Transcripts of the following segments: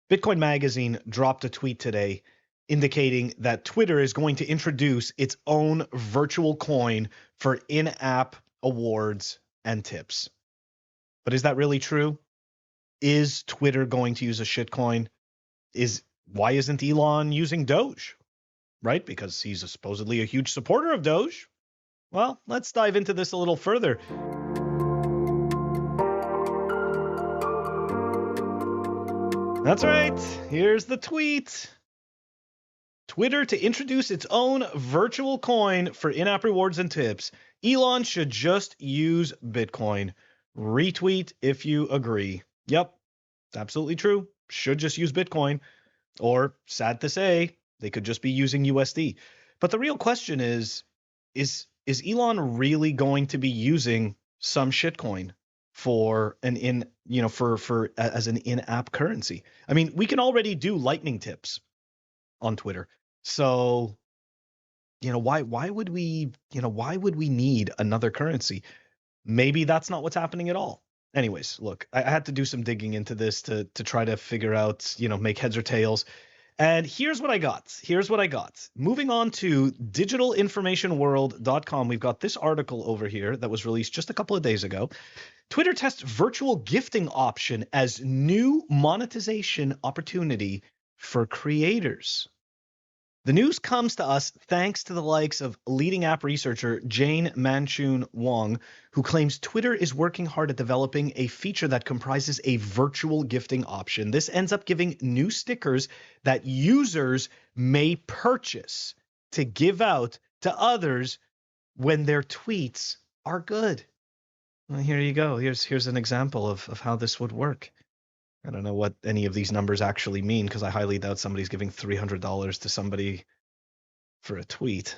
Bitcoin Magazine dropped a tweet today indicating that Twitter is going to introduce its own virtual coin for in-app awards and tips. But is that really true? Is Twitter going to use a shitcoin? Why isn't Elon using Doge? Right? Because he's supposedly a huge supporter of Doge. Well, let's dive into this a little further. That's right. Here's the tweet. Twitter to introduce its own virtual coin for in-app rewards and tips. Elon should just use Bitcoin. Retweet if you agree. Yep, absolutely true. Should just use Bitcoin. Or, sad to say, they could just be using USD. But the real question is Elon really going to be using some shitcoin for as an in-app currency? I mean, we can already do lightning tips on Twitter. So, why would we need another currency? Maybe that's not what's happening at all. Anyways, look, I had to do some digging into this to try to figure out, make heads or tails. And here's what I got. Moving on to digitalinformationworld.com, we've got this article over here that was released just a couple of days ago. Twitter tests virtual gifting option as new monetization opportunity for creators. The news comes to us thanks to the likes of leading app researcher Jane Manchun Wong, who claims Twitter is working hard at developing a feature that comprises a virtual gifting option. This ends up giving new stickers that users may purchase to give out to others when their tweets are good. Well, here you go. Here's an example of how this would work. I don't know what any of these numbers actually mean because I highly doubt somebody's giving $300 to somebody for a tweet.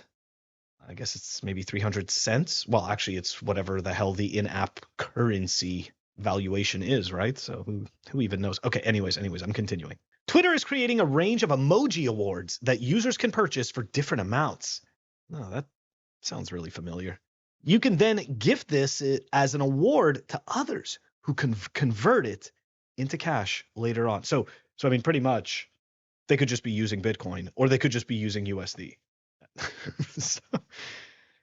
I guess it's maybe 300 cents. Well, actually, it's whatever the hell the in-app currency valuation is, right? So who even knows? Okay, anyways, I'm continuing. Twitter is creating a range of emoji awards that users can purchase for different amounts. Oh, that sounds really familiar. You can then gift this as an award to others who can convert it into cash later on. So I mean, pretty much, they could just be using Bitcoin, or they could just be using USD.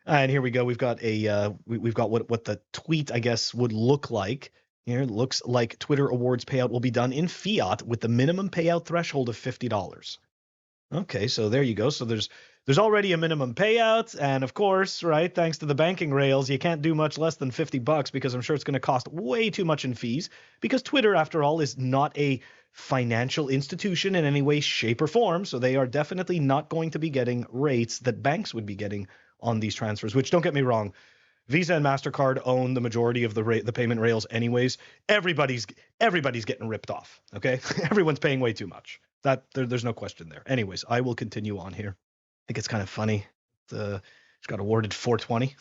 And here we go. We've got what the tweet, I guess, would look like. Here it looks like Twitter awards payout will be done in fiat with the minimum payout threshold of $50. Okay, so there you go. So there's already a minimum payout, and of course, right, thanks to the banking rails, you can't do much less than $50 because I'm sure it's going to cost way too much in fees, because Twitter, after all, is not a financial institution in any way, shape, or form, so they are definitely not going to be getting rates that banks would be getting on these transfers, which, don't get me wrong, Visa and MasterCard own the majority of the payment rails anyways. Everybody's getting ripped off, okay? Everyone's paying way too much. There's no question there. Anyways, I will continue on here. I think it's kind of funny. It's got awarded 420.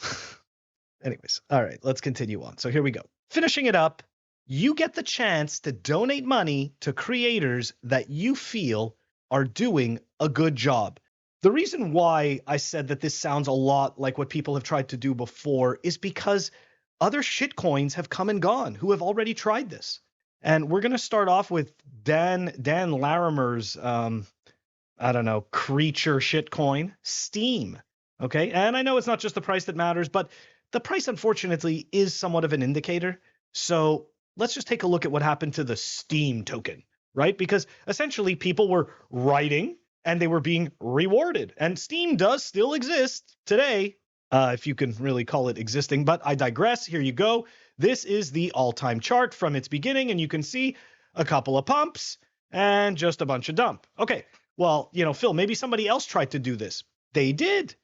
Anyways, all right, let's continue on. So here we go. Finishing it up, you get the chance to donate money to creators that you feel are doing a good job. The reason why I said that this sounds a lot like what people have tried to do before is because other shitcoins have come and gone who have already tried this. And we're going to start off with Dan Larimer's, creature shitcoin, Steam. Okay. And I know it's not just the price that matters, but the price, unfortunately, is somewhat of an indicator. So let's just take a look at what happened to the Steam token, right? Because essentially people were writing and they were being rewarded. And Steam does still exist today, if you can really call it existing, but I digress. Here you go. This is the all-time chart from its beginning, and you can see a couple of pumps and just a bunch of dump. Okay, well, Phil, maybe somebody else tried to do this. They did.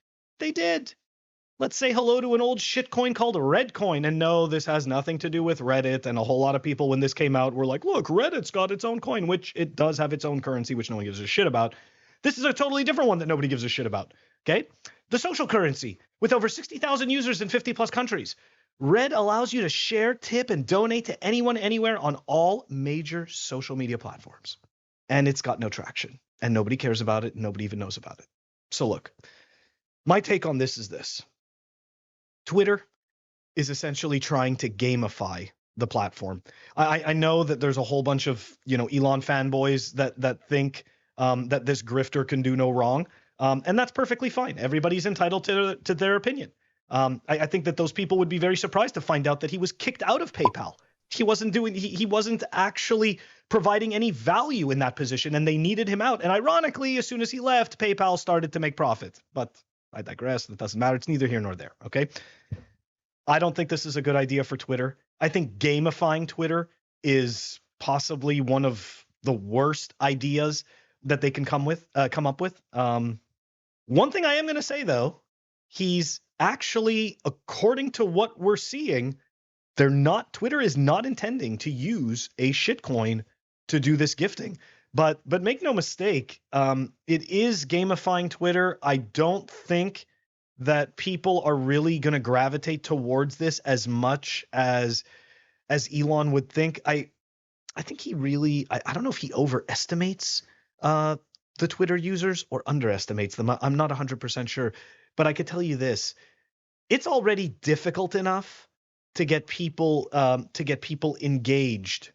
Let's say hello to an old shitcoin called Redcoin. And no, this has nothing to do with Reddit. And a whole lot of people, when this came out, were like, look, Reddit's got its own coin, which it does have its own currency, which no one gives a shit about. This is a totally different one that nobody gives a shit about, okay? The social currency, with over 60,000 users in 50 plus countries. Red allows you to share, tip, and donate to anyone, anywhere on all major social media platforms. And it's got no traction, and nobody cares about it. Nobody even knows about it. So look, my take on this is this. Twitter is essentially trying to gamify the platform. I know that there's a whole bunch of Elon fanboys that think that this grifter can do no wrong, and that's perfectly fine. Everybody's entitled to their opinion. I think that those people would be very surprised to find out that he was kicked out of PayPal. He wasn't actually providing any value in that position, and they needed him out. And ironically, as soon as he left, PayPal started to make profit. But I digress. That doesn't matter. It's neither here nor there. Okay. I don't think this is a good idea for Twitter. I think gamifying Twitter is possibly one of the worst ideas that they can come up with. One thing I am going to say though, he's actually, according to what we're seeing, Twitter is not intending to use a shitcoin to do this gifting. But make no mistake, it is gamifying Twitter. I don't think that people are really going to gravitate towards this as much as Elon would think. I think he really, I don't know if he overestimates the Twitter users or underestimates them. I'm not 100% sure, but I could tell you this: it's already difficult enough to get people engaged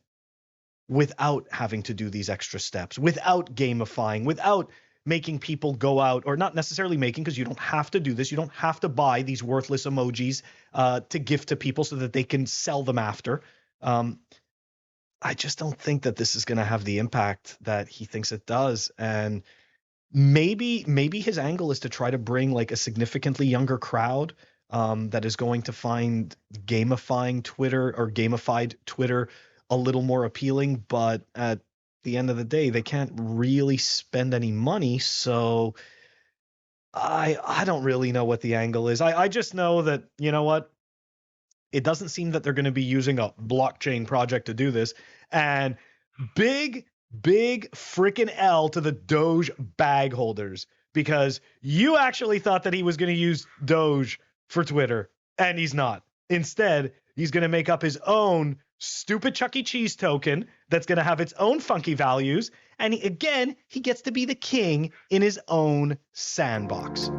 without having to do these extra steps, without gamifying, without making people go out, or not necessarily making, because you don't have to do this. You don't have to buy these worthless emojis to gift to people so that they can sell them after. I just don't think that this is going to have the impact that he thinks it does. And maybe his angle is to try to bring like a significantly younger crowd that is going to find gamifying Twitter or gamified Twitter a little more appealing. But at the end of the day, they can't really spend any money. So I don't really know what the angle is. I just know that, you know what? It doesn't seem that they're going to be using a blockchain project to do this. And big freaking L to the Doge bag holders, because you actually thought that he was going to use Doge for Twitter, and he's not. Instead, he's going to make up his own stupid Chuck E. Cheese token that's going to have its own funky values. And he gets to be the king in his own sandbox.